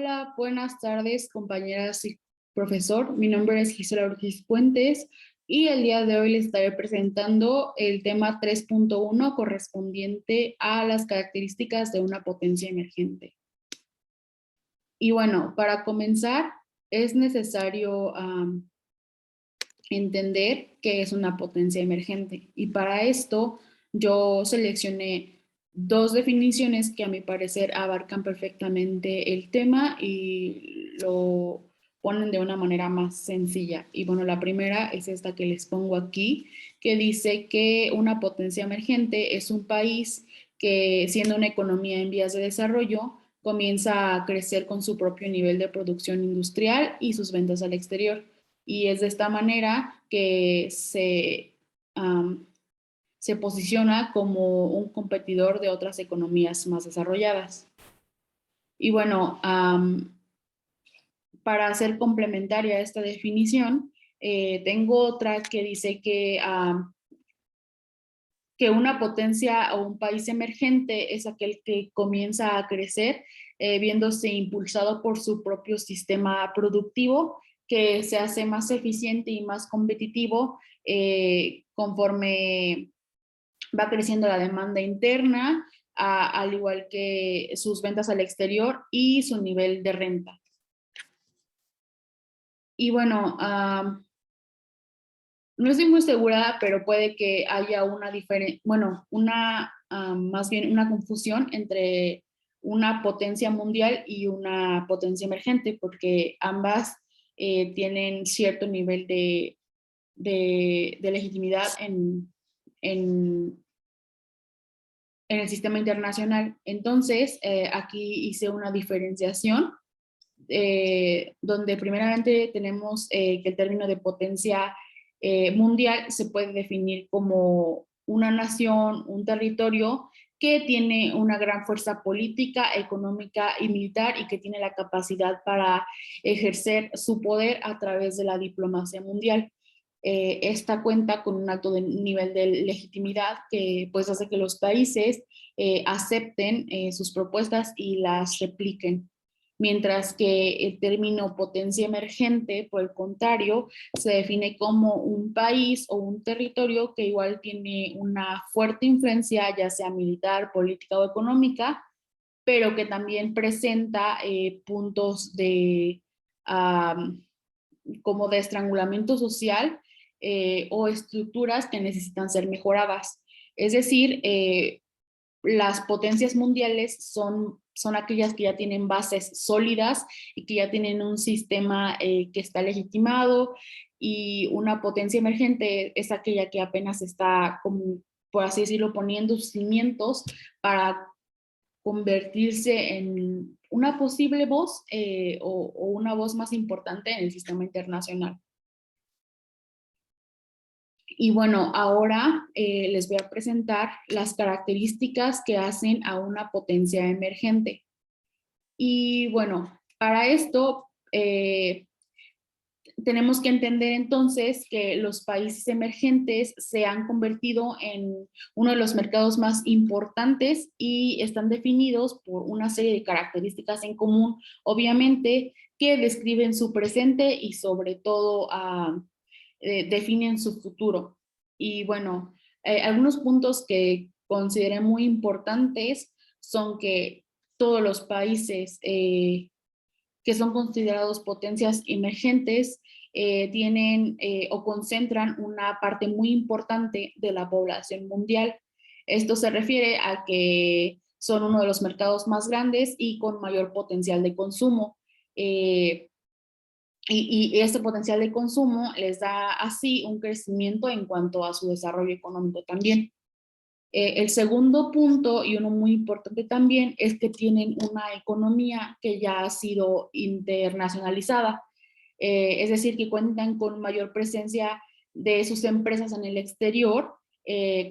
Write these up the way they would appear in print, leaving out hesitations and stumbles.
Hola, buenas tardes, compañeras y profesor. Mi nombre es Gisela Ortiz Puentes y el día de hoy les estaré presentando el tema 3.1 correspondiente a las características de una potencia emergente. Y bueno, para comenzar, es necesario entender qué es una potencia emergente. Y para esto, yo seleccioné dos definiciones que a mi parecer abarcan perfectamente el tema y lo ponen de una manera más sencilla. Y bueno, la primera es esta que les pongo aquí, que dice que una potencia emergente es un país que, siendo una economía en vías de desarrollo, comienza a crecer con su propio nivel de producción industrial y sus ventas al exterior. Y es de esta manera que se posiciona como un competidor de otras economías más desarrolladas. Y bueno, para hacer complementaria esta definición, tengo otra que dice que una potencia o un país emergente es aquel que comienza a crecer viéndose impulsado por su propio sistema productivo, que se hace más eficiente y más competitivo conforme va creciendo la demanda interna, al igual que sus ventas al exterior y su nivel de renta. Y bueno, no estoy muy segura, pero puede que haya una diferencia, bueno, más bien una confusión entre una potencia mundial y una potencia emergente, porque ambas tienen cierto nivel de legitimidad en, en el sistema internacional. Entonces, aquí hice una diferenciación donde primeramente tenemos que el término de potencia mundial se puede definir como una nación, un territorio que tiene una gran fuerza política, económica y militar y que tiene la capacidad para ejercer su poder a través de la diplomacia mundial. Esta cuenta con un alto nivel de legitimidad que pues hace que los países acepten sus propuestas y las repliquen. Mientras que el término potencia emergente, por el contrario, se define como un país o un territorio que igual tiene una fuerte influencia, ya sea militar, política o económica, pero que también presenta puntos como de estrangulamiento social o estructuras que necesitan ser mejoradas. Es decir, las potencias mundiales son aquellas que ya tienen bases sólidas y que ya tienen un sistema que está legitimado, y una potencia emergente es aquella que apenas está, como, por así decirlo, poniendo sus cimientos para convertirse en una posible voz o una voz más importante en el sistema internacional. Y bueno, ahora les voy a presentar las características que hacen a una potencia emergente. Y bueno, para esto tenemos que entender entonces que los países emergentes se han convertido en uno de los mercados más importantes y están definidos por una serie de características en común, obviamente, que describen su presente y sobre todo definen su futuro. Y bueno, algunos puntos que consideré muy importantes son que todos los países que son considerados potencias emergentes tienen o concentran una parte muy importante de la población mundial. Esto se refiere a que son uno de los mercados más grandes y con mayor potencial de consumo. Y este potencial de consumo les da así un crecimiento en cuanto a su desarrollo económico también. El segundo punto, y uno muy importante también, es que tienen una economía que ya ha sido internacionalizada, es decir, que cuentan con mayor presencia de sus empresas en el exterior,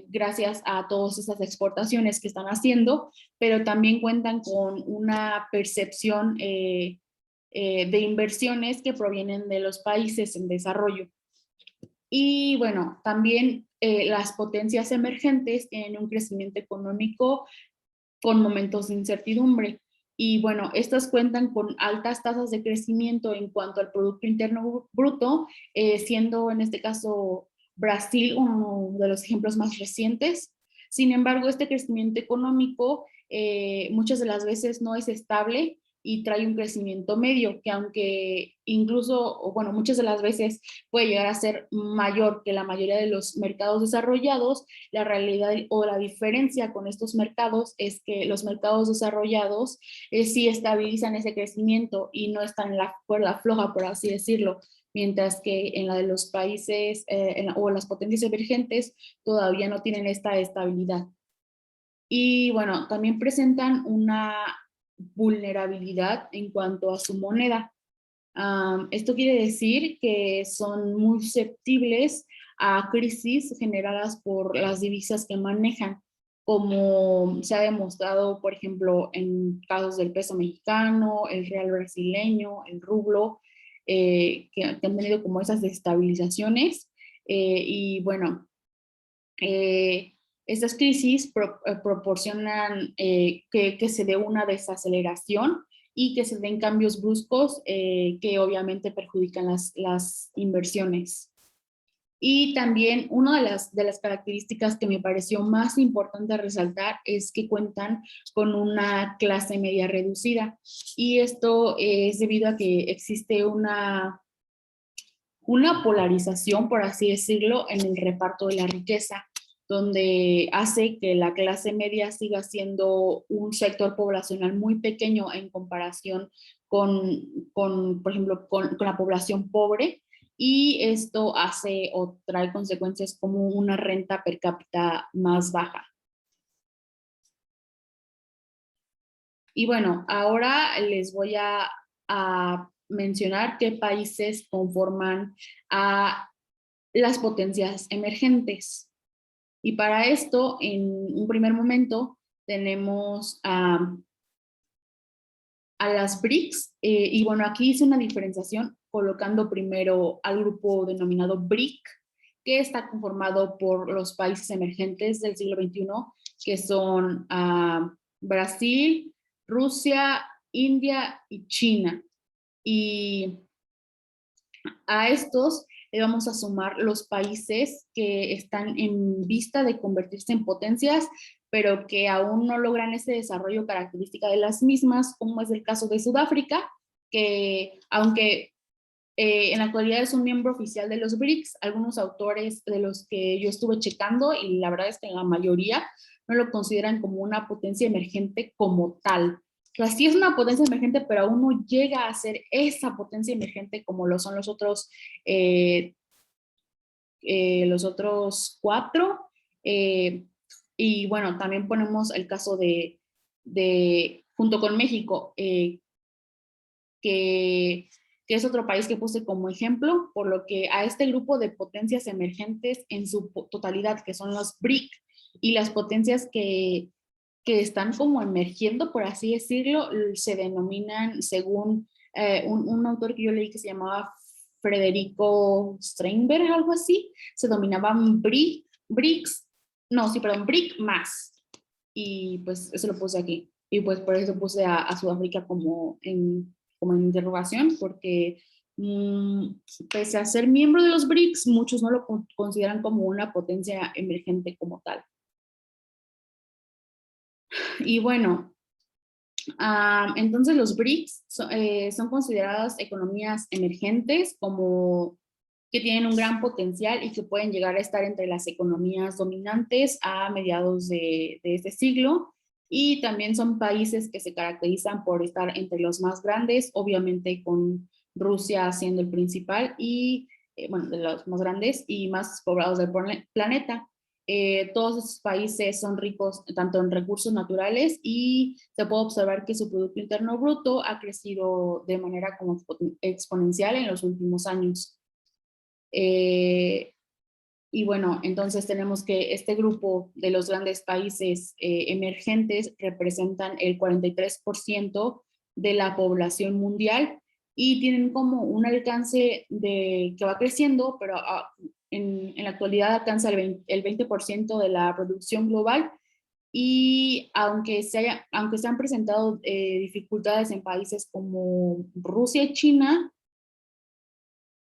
gracias a todas esas exportaciones que están haciendo, pero también cuentan con una percepción de inversiones que provienen de los países en desarrollo. Y bueno, también las potencias emergentes tienen un crecimiento económico con momentos de incertidumbre. Y bueno, estas cuentan con altas tasas de crecimiento en cuanto al Producto Interno Bruto, siendo en este caso Brasil uno de los ejemplos más recientes. Sin embargo, este crecimiento económico muchas de las veces no es estable y trae un crecimiento medio, que aunque incluso, o bueno, muchas de las veces puede llegar a ser mayor que la mayoría de los mercados desarrollados, la realidad o la diferencia con estos mercados es que los mercados desarrollados sí estabilizan ese crecimiento y no están en la cuerda floja, por así decirlo, mientras que en la de los países o las potencias emergentes todavía no tienen esta estabilidad. Y bueno, también presentan una vulnerabilidad en cuanto a su moneda. Esto quiere decir que son muy susceptibles a crisis generadas por las divisas que manejan, como se ha demostrado, por ejemplo, en casos del peso mexicano, el real brasileño, el rublo, que han tenido como esas desestabilizaciones. Y bueno, eh, estas crisis proporcionan que se dé una desaceleración y que se den cambios bruscos que obviamente perjudican las inversiones. Y también una de las características que me pareció más importante resaltar es que cuentan con una clase media reducida. Y esto es debido a que existe una polarización, por así decirlo, en el reparto de la riqueza, donde hace que la clase media siga siendo un sector poblacional muy pequeño en comparación por ejemplo, con la población pobre, y esto hace o trae consecuencias como una renta per cápita más baja. Y bueno, ahora les voy a mencionar qué países conforman a las potencias emergentes. Y para esto, en un primer momento, tenemos a las BRICS. Y bueno, aquí hice una diferenciación colocando primero al grupo denominado BRIC, que está conformado por los países emergentes del siglo XXI, que son Brasil, Rusia, India y China. Y a estos le vamos a sumar los países que están en vista de convertirse en potencias, pero que aún no logran ese desarrollo característica de las mismas, como es el caso de Sudáfrica, que aunque en la actualidad es un miembro oficial de los BRICS, algunos autores de los que yo estuve checando, y la verdad es que la mayoría no lo consideran como una potencia emergente como tal. O sea, sí es una potencia emergente, pero aún no llega a ser esa potencia emergente como lo son eh, los otros cuatro. Eh, y bueno, también ponemos el caso junto con México, que, que es otro país que puse como ejemplo, por lo que a este grupo de potencias emergentes en su totalidad, que son los BRIC, y las potencias que están como emergiendo, por así decirlo, se denominan según un autor que yo leí que se llamaba Federico Steinberg, algo así, se dominaban BRICS, no, sí, perdón, BRIC más. Y pues eso lo puse aquí. Y pues por eso puse a Sudáfrica como en interrogación, porque mmm, pese a ser miembro de los BRICS, muchos no lo consideran como una potencia emergente como tal. Y bueno, entonces los BRICS son consideradas economías emergentes como que tienen un gran potencial y que pueden llegar a estar entre las economías dominantes a mediados de este siglo. Y también son países que se caracterizan por estar entre los más grandes, obviamente con Rusia siendo el principal y, bueno, de los más grandes y más poblados del planeta. Todos estos países son ricos tanto en recursos naturales y se puede observar que su Producto Interno Bruto ha crecido de manera como exponencial en los últimos años. Eh, y bueno, entonces tenemos que este grupo de los grandes países emergentes representan el 43% de la población mundial y tienen como un alcance que va creciendo, pero en la actualidad alcanza el 20% de la producción global Y aunque se han presentado dificultades en países como Rusia y China,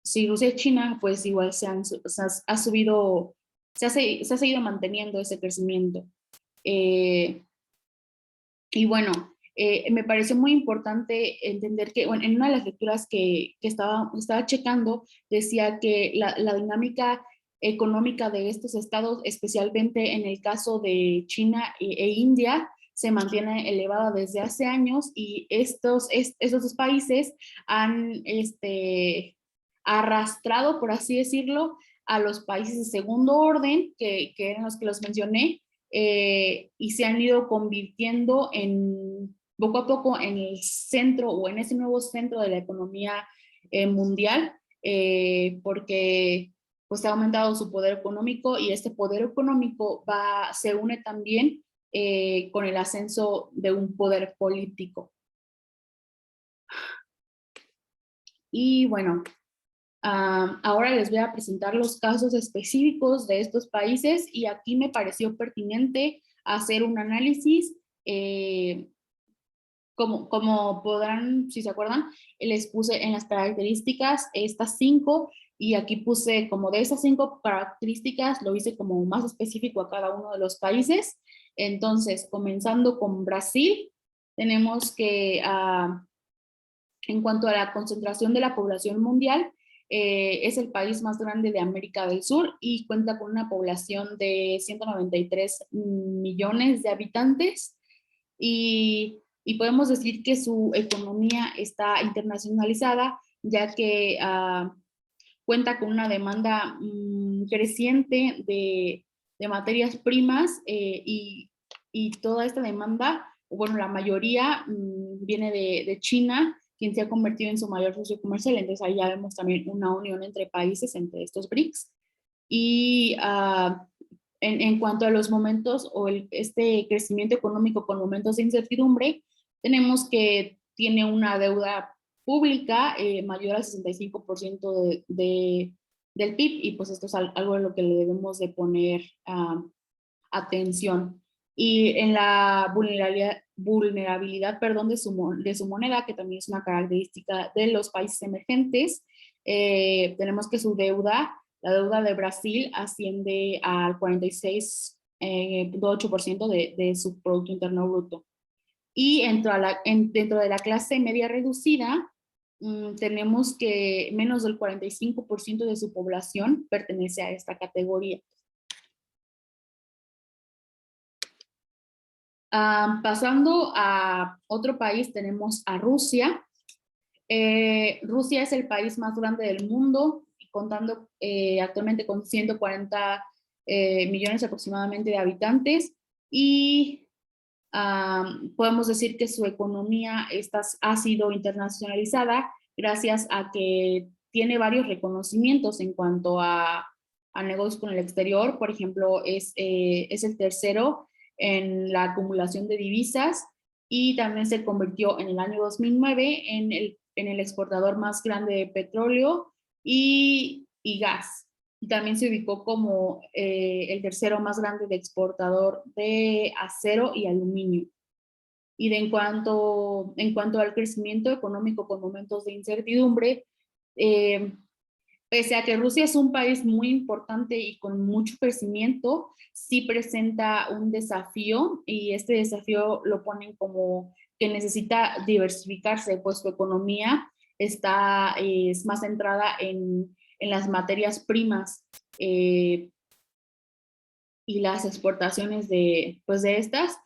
sí, Rusia y China, pues igual ha subido, se ha seguido manteniendo ese crecimiento. Eh, y bueno, me pareció muy importante entender que, bueno, en una de las lecturas que estaba checando, decía que la dinámica económica de estos estados, especialmente en el caso de China e India, se mantiene elevada desde hace años y estos dos países han arrastrado, por así decirlo, a los países de segundo orden, que eran los que los mencioné, y se han ido convirtiendo poco a poco en el centro o en ese nuevo centro de la economía mundial, porque pues ha aumentado su poder económico y este poder económico se une también con el ascenso de un poder político. Y bueno, ahora les voy a presentar los casos específicos de estos países y aquí me pareció pertinente hacer un análisis. Como podrán, si se acuerdan, les puse en las características estas 5 y aquí puse como de esas 5 características, lo hice como más específico a cada uno de los países. Entonces, comenzando con Brasil, tenemos que en cuanto a la concentración de la población mundial, es el país más grande de América del Sur y cuenta con una población de 193 millones de habitantes y podemos decir que su economía está internacionalizada, ya que cuenta con una demanda creciente de materias primas y toda esta demanda, bueno, la mayoría viene de China, quien se ha convertido en su mayor socio comercial. Entonces ahí ya vemos también una unión entre países, entre estos BRICS. Y en cuanto a los momentos o este crecimiento económico con momentos de incertidumbre, tenemos que tiene una deuda pública mayor al 65% del PIB y pues esto es algo a lo que le debemos de poner atención. Y en la vulnerabilidad perdón, de su moneda, que también es una característica de los países emergentes, tenemos que la deuda de Brasil asciende al 46,8% de su Producto Interno Bruto. Y dentro de la clase media reducida, tenemos que menos del 45% de su población pertenece a esta categoría. Pasando a otro país, tenemos a Rusia. Rusia es el país más grande del mundo, contando actualmente con 140 millones aproximadamente de habitantes y podemos decir que su economía ha sido internacionalizada gracias a que tiene varios reconocimientos en cuanto a negocios con el exterior. Por ejemplo, es el tercero en la acumulación de divisas y también se convirtió en el año 2009 en el exportador más grande de petróleo y gas. Y también se ubicó como el tercero más grande de exportador de acero y aluminio. Y en cuanto al crecimiento económico con momentos de incertidumbre, eh, pese a que Rusia es un país muy importante y con mucho crecimiento, sí presenta un desafío y este desafío lo ponen como que necesita diversificarse, pues su economía es más centrada en las materias primas y las exportaciones pues de estas.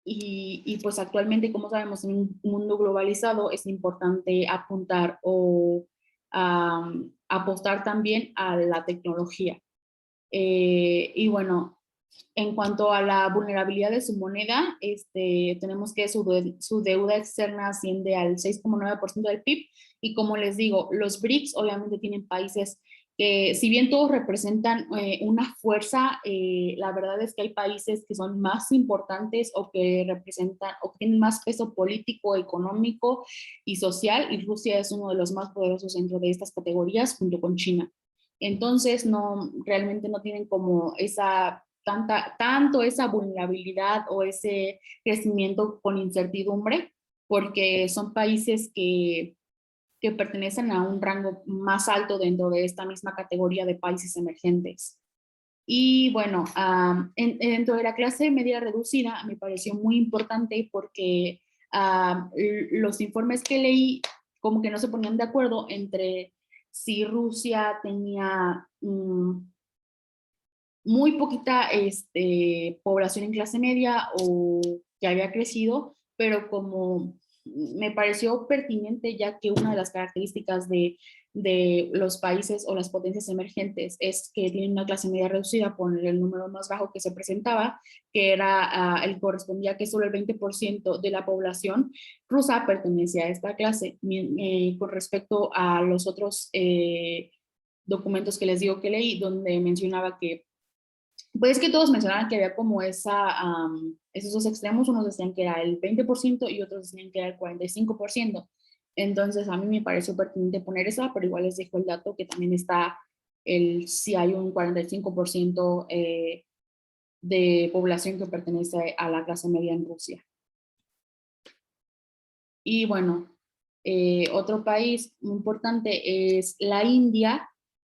Y pues actualmente, como sabemos, en un mundo globalizado es importante apuntar o apostar también a la tecnología. Y bueno, en cuanto a la vulnerabilidad de su moneda, tenemos que su deuda externa asciende al 6,9% del PIB y como les digo, los BRICS obviamente tienen países que si bien todos representan una fuerza, la verdad es que hay países que son más importantes o que representan o que tienen más peso político, económico y social y Rusia es uno de los más poderosos dentro de estas categorías junto con China. Entonces, realmente no tienen como tanto esa vulnerabilidad o ese crecimiento con incertidumbre, porque son países que pertenecen a un rango más alto dentro de esta misma categoría de países emergentes. Y bueno, dentro de la clase media reducida me pareció muy importante porque los informes que leí como que no se ponían de acuerdo entre si Rusia tenía muy poquita población en clase media o que había crecido, pero como me pareció pertinente ya que una de las características de los países o las potencias emergentes es que tienen una clase media reducida por el número más bajo que se presentaba, que era el correspondía que solo el 20% de la población rusa pertenecía a esta clase. Con respecto a los otros documentos que les digo que leí, donde mencionaba que pues que todos mencionaban que había como esos dos extremos, unos decían que era el 20% y otros decían que era el 45%. Entonces a mí me pareció pertinente poner esa, pero igual les dejo el dato que también está si hay un 45% de población que pertenece a la clase media en Rusia. Y bueno, otro país muy importante es la India,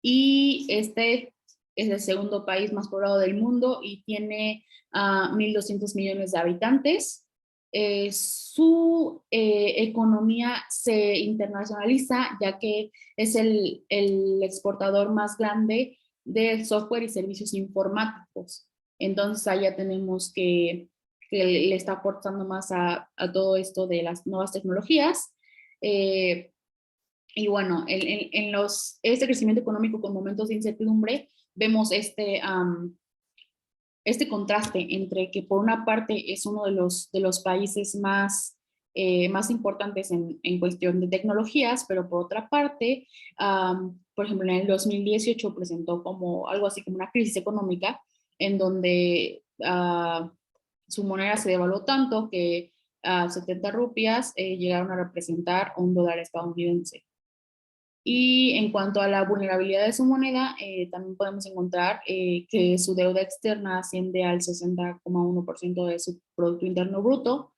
y este es el segundo país más poblado del mundo y tiene 1.200 millones de habitantes. Su economía se internacionaliza ya que es el exportador más grande de software y servicios informáticos. Entonces allá tenemos que le está aportando más a todo esto de las nuevas tecnologías. Eh, y bueno, este crecimiento económico con momentos de incertidumbre, vemos este contraste entre que por una parte es uno de los países más importantes en cuestión de tecnologías, pero por otra parte, por ejemplo, en el 2018 presentó como algo así como una crisis económica en donde su moneda se devaluó tanto que 70 rupias llegaron a representar $1 estadounidense. Y en cuanto a la vulnerabilidad de su moneda, también podemos encontrar que su deuda externa asciende al 60,1% de su Producto Interno Bruto.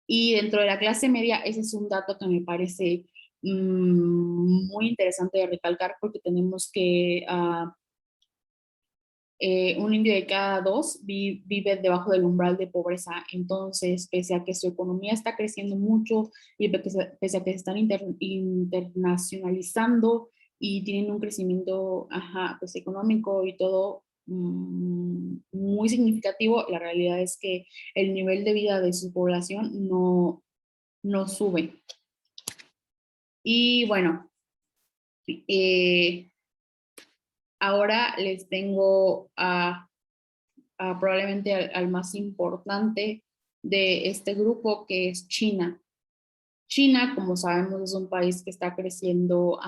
Y dentro de la clase media, ese es un dato que me parece muy interesante de recalcar, porque tenemos que un indio de cada dos vive debajo del umbral de pobreza. Entonces, pese a que su economía está creciendo mucho y pese a que se están internacionalizando y tienen un crecimiento pues, económico y todo muy significativo, la realidad es que el nivel de vida de su población no sube. Y bueno, ahora les tengo probablemente al más importante de este grupo, que es China. China, como sabemos, es un país que está creciendo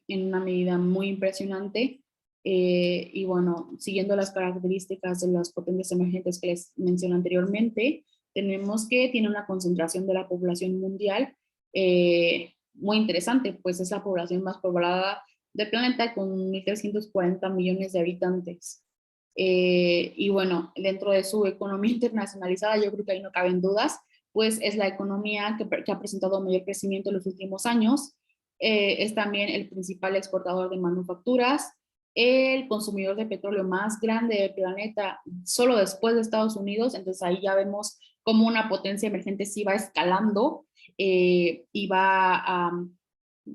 en una medida muy impresionante. Y bueno, siguiendo las características de las potencias emergentes que les mencioné anteriormente, tenemos que tiene una concentración de la población mundial muy interesante, pues es la población más poblada del planeta con 1.340 millones de habitantes. Y bueno, dentro de su economía internacionalizada, yo creo que ahí no caben dudas, pues es la economía que ha presentado mayor crecimiento en los últimos años. Es también el principal exportador de manufacturas, el consumidor de petróleo más grande del planeta, solo después de Estados Unidos. Entonces ahí ya vemos cómo una potencia emergente sí va escalando y va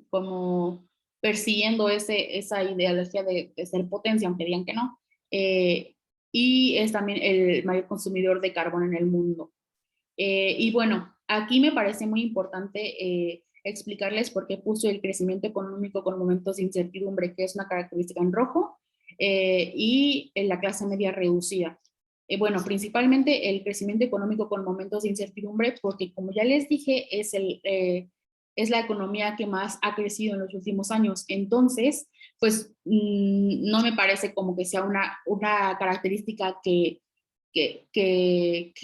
como persiguiendo esa ideología de ser potencia, aunque digan que no. Y es también el mayor consumidor de carbón en el mundo. Y bueno, aquí me parece muy importante explicarles por qué puso el crecimiento económico con momentos de incertidumbre, que es una característica en rojo, y en la clase media reducida. Bueno, principalmente el crecimiento económico con momentos de incertidumbre, porque como ya les dije, es la economía que más ha crecido en los últimos años. Entonces, pues no me parece como que sea una característica que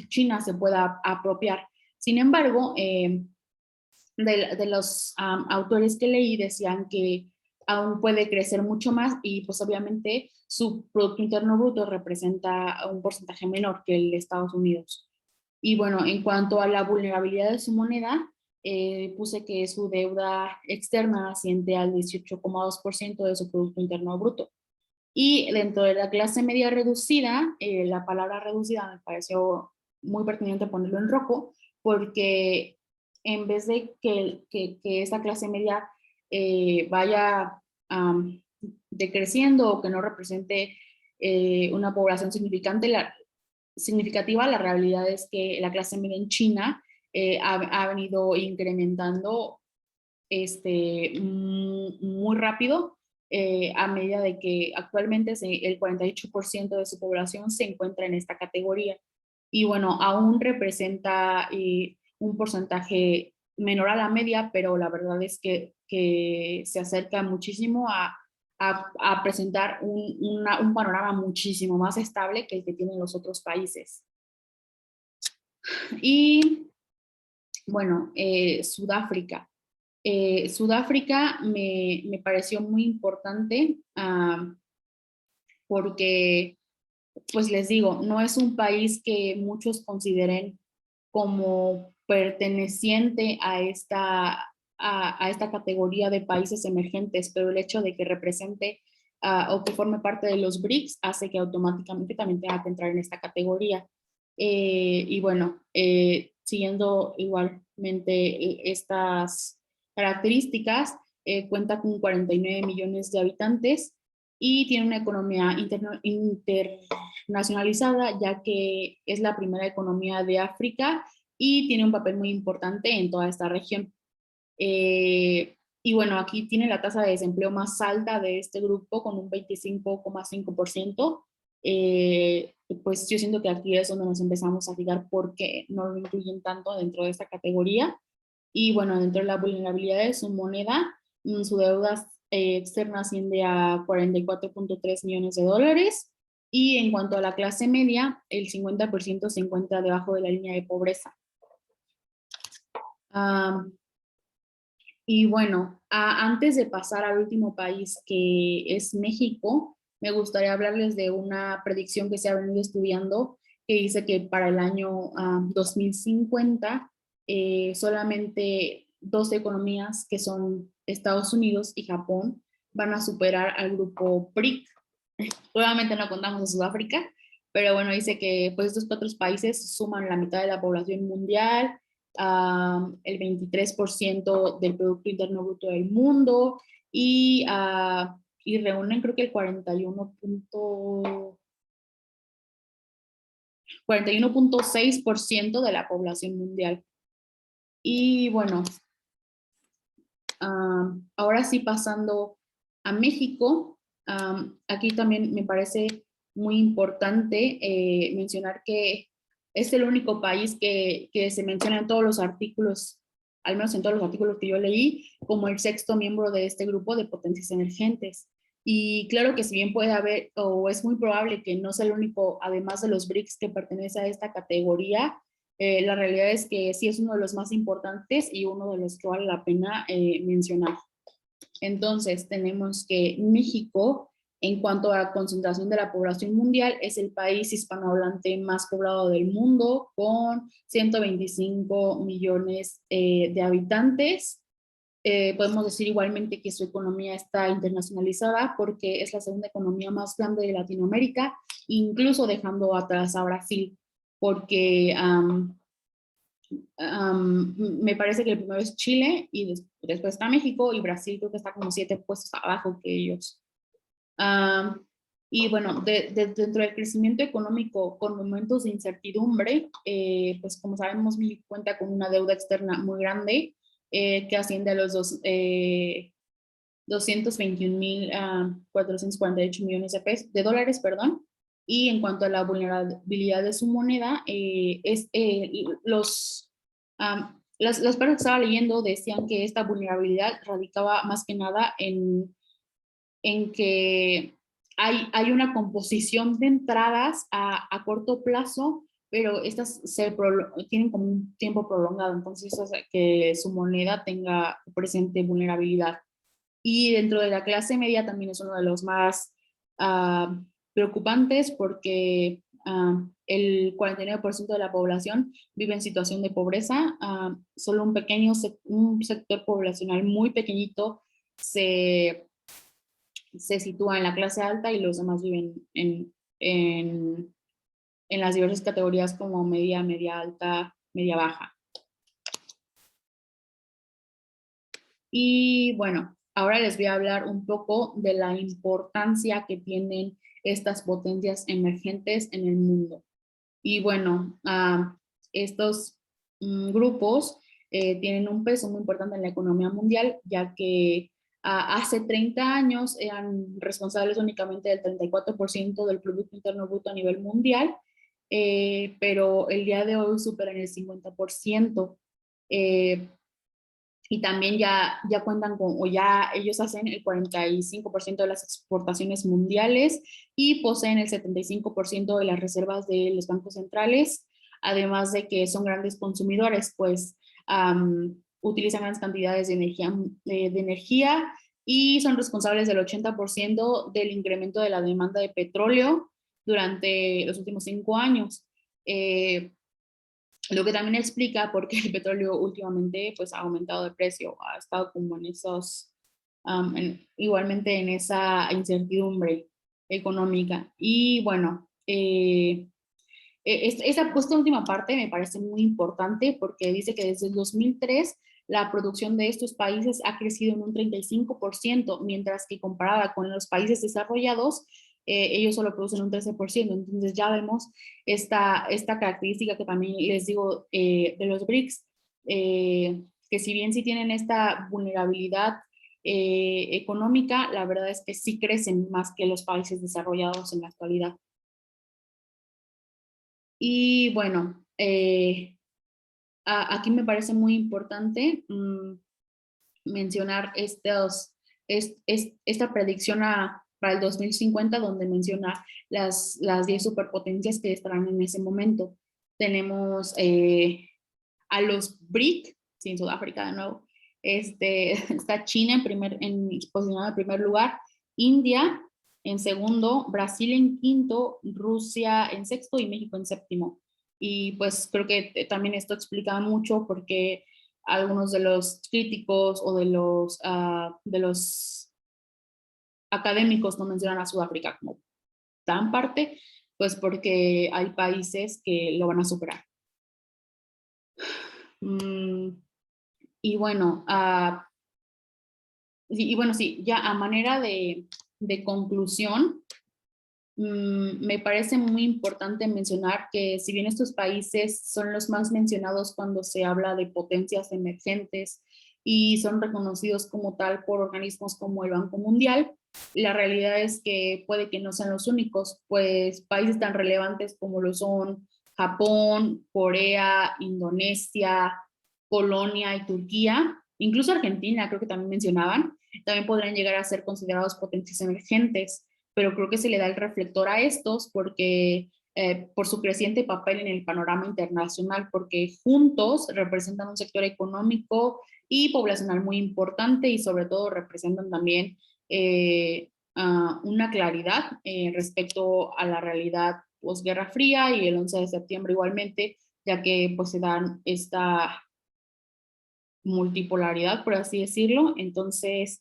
China se pueda apropiar. Sin embargo, de los autores que leí decían que aún puede crecer mucho más y pues obviamente su Producto Interno Bruto representa un porcentaje menor que el de Estados Unidos. Y bueno, en cuanto a la vulnerabilidad de su moneda, puse que su deuda externa asciende al 18,2% de su Producto Interno Bruto. Y dentro de la clase media reducida, la palabra reducida me pareció muy pertinente ponerlo en rojo, porque en vez de que esta clase media vaya decreciendo o que no represente una población significativa, la realidad es que la clase media en China ha venido incrementando muy rápido a medida de que actualmente el 48% de su población se encuentra en esta categoría. Y bueno, aún representa un porcentaje menor a la media, pero la verdad es que se acerca muchísimo a presentar un panorama muchísimo más estable que el que tienen los otros países. Y bueno, Sudáfrica. Sudáfrica me pareció muy importante porque, pues les digo, no es un país que muchos consideren como perteneciente a esta categoría de países emergentes, pero el hecho de que represente o que forme parte de los BRICS hace que automáticamente también tenga que entrar en esta categoría. Y bueno, siguiendo igualmente estas características, cuenta con 49 millones de habitantes y tiene una economía internacionalizada, ya que es la primera economía de África y tiene un papel muy importante en toda esta región. Y bueno, aquí tiene la tasa de desempleo más alta de este grupo con un 25,5%. Pues yo siento que aquí es donde nos empezamos a fijar por qué no lo incluyen tanto dentro de esta categoría. Y bueno, dentro de la vulnerabilidad de su moneda, su deuda externa asciende a 44,3 millones de dólares. Y en cuanto a la clase media, el 50% se encuentra debajo de la línea de pobreza. Um, y bueno, antes de pasar al último país que es México, me gustaría hablarles de una predicción que se ha venido estudiando que dice que para el año 2050 solamente dos economías que son Estados Unidos y Japón van a superar al grupo BRIC. Obviamente no contamos a Sudáfrica, pero bueno, dice que pues estos cuatro países suman la mitad de la población mundial, el 23% del Producto Interno Bruto del mundo y reúnen creo que el 41,6% de la población mundial. Y bueno, ahora sí pasando a México, aquí también me parece muy importante mencionar que es el único país que se menciona en todos los artículos, al menos en todos los artículos que yo leí, como el sexto miembro de este grupo de potencias emergentes. Y claro que si bien puede haber, o es muy probable que no sea el único, además de los BRICS, que pertenece a esta categoría, la realidad es que sí es uno de los más importantes y uno de los que vale la pena mencionar. Entonces, tenemos que México, en cuanto a concentración de la población mundial, es el país hispanohablante más poblado del mundo, con 125 millones de habitantes. Podemos decir igualmente que su economía está internacionalizada porque es la segunda economía más grande de Latinoamérica, incluso dejando atrás a Brasil, porque me parece que el primero es Chile y después está México y Brasil creo que está como 7 puestos abajo que ellos. Y bueno, dentro del crecimiento económico con momentos de incertidumbre, pues como sabemos, México cuenta con una deuda externa muy grande que asciende a los 221.448 millones de dólares, perdón. Y en cuanto a la vulnerabilidad de su moneda, las personas que estaba leyendo decían que esta vulnerabilidad radicaba más que nada en que hay una composición de entradas a corto plazo, pero estas tienen como un tiempo prolongado, entonces eso hace que su moneda tenga presente vulnerabilidad. Y dentro de la clase media también es uno de los más preocupantes porque el 49% de la población vive en situación de pobreza. Solo un sector poblacional muy pequeñito se sitúa en la clase alta y los demás viven en, en las diversas categorías como media, media alta, media baja. Y bueno, ahora les voy a hablar un poco de la importancia que tienen estas potencias emergentes en el mundo. Y bueno, estos grupos tienen un peso muy importante en la economía mundial, ya que hace 30 años eran responsables únicamente del 34% del Producto Interno Bruto a nivel mundial, pero el día de hoy superan el 50%. Eh, y también ya cuentan con, o ya ellos hacen el 45% de las exportaciones mundiales y poseen el 75% de las reservas de los bancos centrales, además de que son grandes consumidores, pues utilizan grandes cantidades de energía y son responsables del 80% del incremento de la demanda de petróleo durante los últimos 5 años. Lo que también explica por qué el petróleo últimamente pues, ha aumentado de precio, ha estado como en esos, igualmente en esa incertidumbre económica. Y bueno, esta última parte me parece muy importante porque dice que desde el 2003 la producción de estos países ha crecido en un 35%, mientras que comparada con los países desarrollados, ellos solo producen un 13%. Entonces ya vemos esta característica que también les digo de los BRICS, que si bien sí tienen esta vulnerabilidad económica, la verdad es que sí crecen más que los países desarrollados en la actualidad. Y bueno, aquí me parece muy importante mencionar esta predicción para el 2050, donde menciona las 10 superpotencias que estarán en ese momento. Tenemos a los BRIC, sin Sudáfrica de nuevo, está China posicionado en primer lugar, India en segundo, Brasil en quinto, Rusia en sexto y México en séptimo. Y pues creo que también esto explica mucho porque algunos de los críticos o de los académicos no mencionan a Sudáfrica como tan parte, pues porque hay países que lo van a superar. Y bueno, sí, ya a manera de conclusión, me parece muy importante mencionar que si bien estos países son los más mencionados cuando se habla de potencias emergentes y son reconocidos como tal por organismos como el Banco Mundial, la realidad es que puede que no sean los únicos, pues países tan relevantes como lo son Japón, Corea, Indonesia, Polonia y Turquía, incluso Argentina, creo que también mencionaban, también podrían llegar a ser considerados potencias emergentes, pero creo que se le da el reflector a estos porque por su creciente papel en el panorama internacional, porque juntos representan un sector económico y poblacional muy importante y sobre todo representan también una claridad respecto a la realidad posguerra fría y el 11 de septiembre igualmente, ya que pues se dan esta multipolaridad, por así decirlo. Entonces,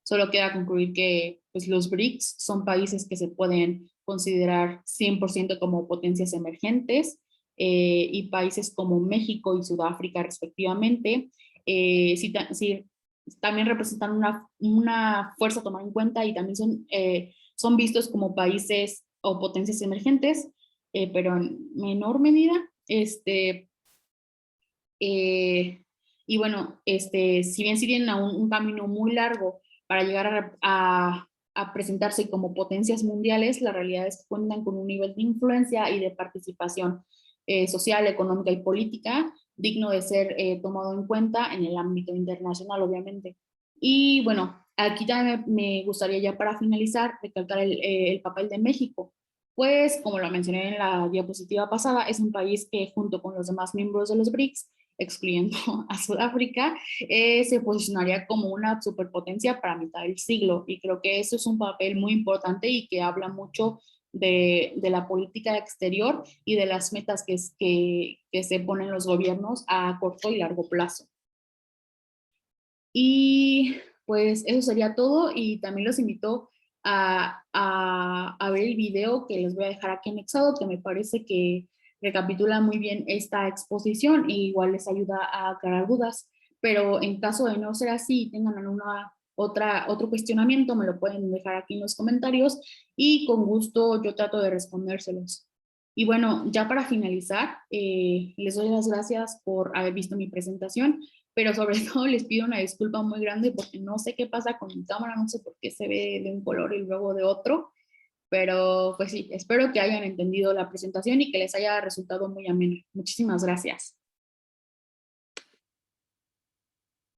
solo queda concluir que pues, los BRICS son países que se pueden considerar 100% como potencias emergentes y países como México y Sudáfrica respectivamente, sí, también representan una fuerza a tomar en cuenta y también son vistos como países o potencias emergentes, pero en menor medida. Eh, y bueno, si bien sí tienen aún un camino muy largo para llegar a presentarse como potencias mundiales, la realidad es que cuentan con un nivel de influencia y de participación social, económica y política digno de ser tomado en cuenta en el ámbito internacional, obviamente. Y bueno, aquí también me gustaría ya para finalizar recalcar el papel de México. Pues, como lo mencioné en la diapositiva pasada, es un país que junto con los demás miembros de los BRICS excluyendo a Sudáfrica, se posicionaría como una superpotencia para mitad del siglo. Y creo que eso es un papel muy importante y que habla mucho de la política exterior y de las metas que se ponen los gobiernos a corto y largo plazo. Y pues eso sería todo y también los invito a ver el video que les voy a dejar aquí anexado, que me parece que recapitula muy bien esta exposición e igual les ayuda a aclarar dudas, pero en caso de no ser así y tengan alguna otro cuestionamiento, me lo pueden dejar aquí en los comentarios y con gusto yo trato de respondérselos. Y bueno, ya para finalizar, les doy las gracias por haber visto mi presentación, pero sobre todo les pido una disculpa muy grande porque no sé qué pasa con mi cámara, no sé por qué se ve de un color y luego de otro, pero pues sí, espero que hayan entendido la presentación y que les haya resultado muy amena. Muchísimas gracias.